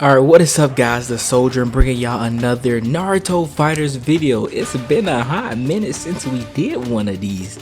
Alright, what is up guys, the Soldier, and bringing y'all another Naruto FighterZ video. It's been a hot minute since we did one of these.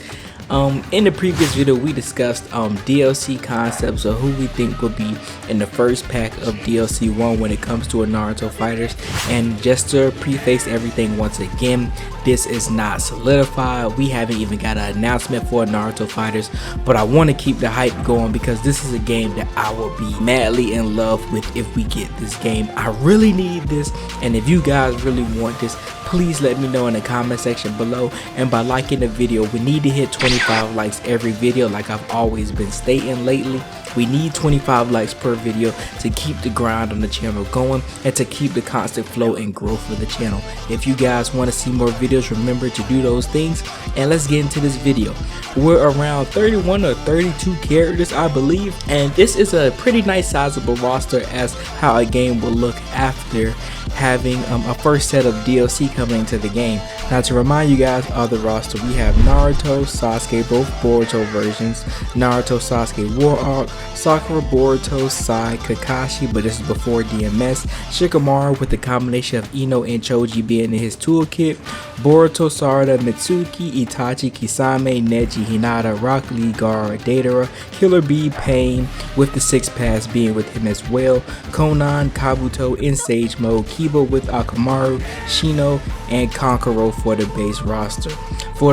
In the previous video we discussed DLC concepts of who we think will be in the first pack of DLC 1 when it comes to a Naruto FighterZ. And just to preface everything once again, this is not solidified. We haven't even got an announcement for Naruto FighterZ, but I want to keep the hype going because this is a game that I will be madly in love with if we get this game. I really need this, and if you guys really want this, please let me know in the comment section below. And by liking the video, we need to hit 25 likes every video like I've always been stating lately. We need 25 likes per video to keep the grind on the channel going and to keep the constant flow and growth of the channel. If you guys want to see more videos, remember to do those things. And let's get into this video. We're around 31 or 32 characters, I believe, and this is a pretty nice sizable roster as how a game will look after having a first set of DLC coming into the game. Now, to remind you guys of the roster, we have Naruto, Sasuke, both Boruto versions, Naruto, Sasuke, War Arc, Sakura, Boruto, Sai, Kakashi, but this is before DMS, Shikamaru with the combination of Ino and Choji being in his toolkit, Boruto, Sarada, Mitsuki, Itachi, Kisame, Neji, Hinata, Rock Lee, Gaara, Deidara, Killer Bee, Pain with the 6 pass being with him as well, Konan, Kabuto in Sage Mode, Kiba with Akamaru, Shino, and Kankuro for the base roster. For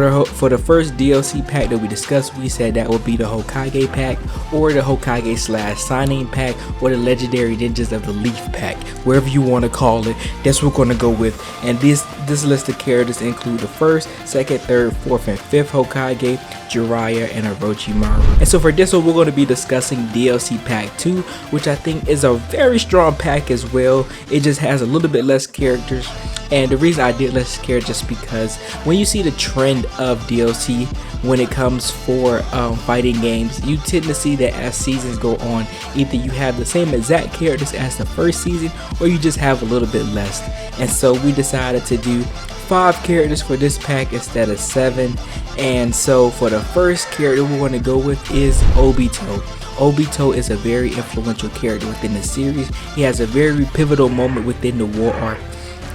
the first DLC pack that we discussed, we said that would be the Hokage pack or the Hokage / signing pack or the Legendary Ninjas of the Leaf pack, wherever you want to call it. That's what we're going to go with. And this list of characters include the 1st, 2nd, 3rd, 4th, and 5th Hokage, Jiraiya, and Orochimaru. And so for this one, we're going to be discussing DLC pack 2, which I think is a very strong pack as well. It just has a little bit less characters. And the reason I did less care just because when you see the trend of DLC when it comes for fighting games, you tend to see that as seasons go on, either you have the same exact characters as the first season or you just have a little bit less. And so we decided to do 5 characters for this pack instead of 7. And so for the first character we want to go with is Obito. Obito is a very influential character within the series. He has a very pivotal moment within the War Arc,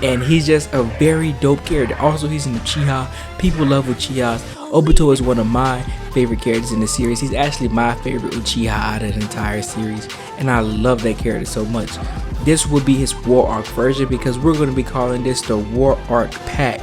and he's just a very dope character. Also, he's an Uchiha. People love Uchihas. Obito is one of my favorite characters in the series. He's actually my favorite Uchiha out of the entire series, and I love that character so much. This will be his War Arc version because we're going to be calling this the War Arc pack.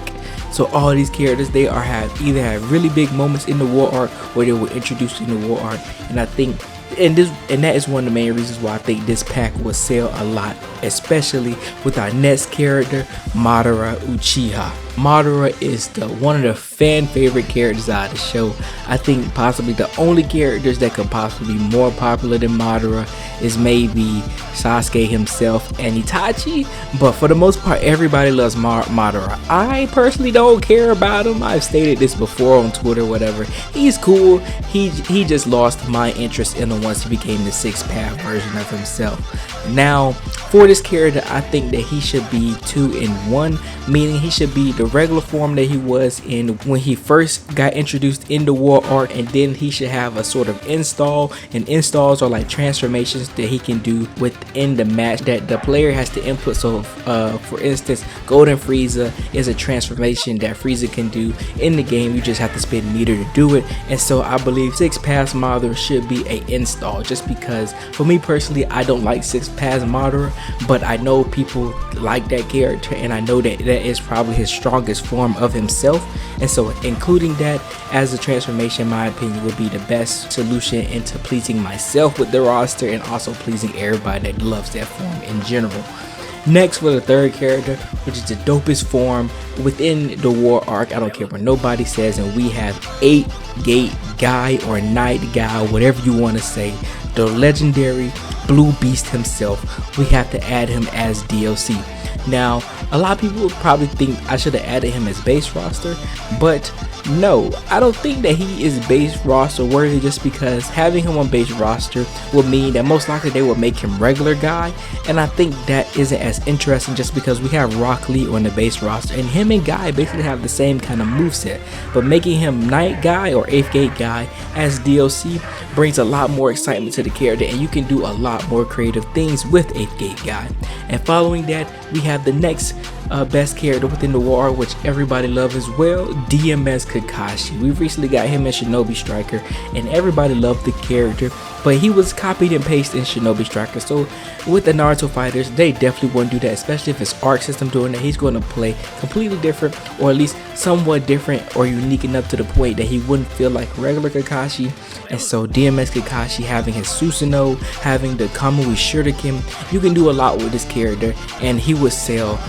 So all these characters, they either have really big moments in the War Arc or they were introduced in the War Arc, and I think and that is one of the main reasons why I think this pack will sell a lot, especially with our next character, Madara Uchiha. Madara is one of the fan favorite characters out of the show. I think possibly the only characters that could possibly be more popular than Madara is maybe Sasuke himself and Itachi, but for the most part everybody loves Madara. I personally don't care about him. I've stated this before on Twitter, whatever. He's cool. He just lost my interest in him once he became the 6-path version of himself. Now for this character, I think that he should be 2 in 1, meaning he should be the regular form that he was in when he first got introduced in the War Arc, and then he should have a sort of install, and installs are like transformations that he can do within the match that the player has to input. So for instance, Golden Frieza is a transformation that Frieza can do in the game. You just have to spend meter to do it. And so I believe 6-pass Madara should be a install, just because for me personally, I don't like 6-pass Madara, but I know people like that character, and I know that that is probably his strongest form of himself. And so including that as a transformation, in my opinion, would be the best solution into pleasing myself with the roster and also pleasing everybody that loves that form in general. Next, for the 3rd character, which is the dopest form within the War Arc, I don't care what nobody says, and we have 8-Gate Guy or Night Guy, whatever you want to say, the legendary Blue Beast himself. We have to add him as DLC. Now, a lot of people would probably think I should have added him as base roster, but no, I don't think that he is base roster worthy, just because having him on base roster will mean that most likely they will make him regular guy, and I think that isn't as interesting just because we have Rock Lee on the base roster and him and Guy basically have the same kind of moveset, but making him Night Guy or 8th Gate Guy as DLC brings a lot more excitement to the character, and you can do a lot lot more creative things with 8th Gate Guy. And following that, we have the next best character within the war, which everybody loves as well, DMS Kakashi. We recently got him in Shinobi Striker, and everybody loved the character, but he was copied and pasted in Shinobi Striker. So with the Naruto fighters, they definitely won't do that, especially if it's arc system doing that. He's going to play completely different, or at least somewhat different or unique enough to the point that he wouldn't feel like regular Kakashi. And so DMS Kakashi having his Susanoo, having the Kamui Shuriken, you can do a lot with this character, and he would sell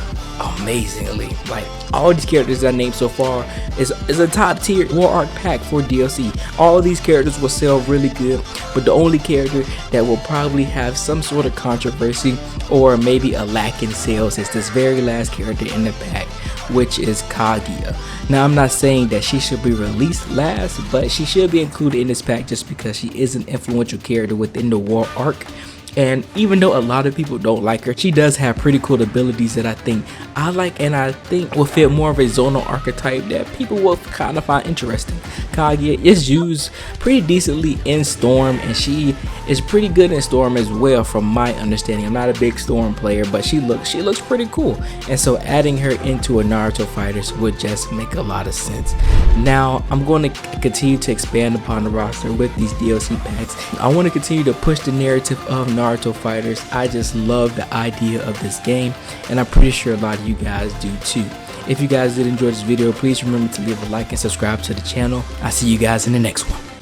amazingly. Like, all these characters I named so far is a top tier war arc pack for DLC. All of these characters will sell really good, but the only character that will probably have some sort of controversy or maybe a lack in sales is this very last character in the pack, which is Kaguya. Now, I'm not saying that she should be released last, but she should be included in this pack just because she is an influential character within the war arc. And even though a lot of people don't like her, she does have pretty cool abilities that I think I like, and I think will fit more of a zonal archetype that people will kind of find interesting. Kaguya is used pretty decently in Storm, and she is pretty good in Storm as well from my understanding. I'm not a big Storm player, but she looks pretty cool, and so adding her into a Naruto fighters would just make a lot of sense. Now, I'm going to continue to expand upon the roster with these DLC packs. I want to continue to push the narrative of Naruto fighters. I just love the idea of this game, and I'm pretty sure a lot of you guys do too. If you guys did enjoy this video, please remember to leave a like and subscribe to the channel. I'll see you guys in the next one.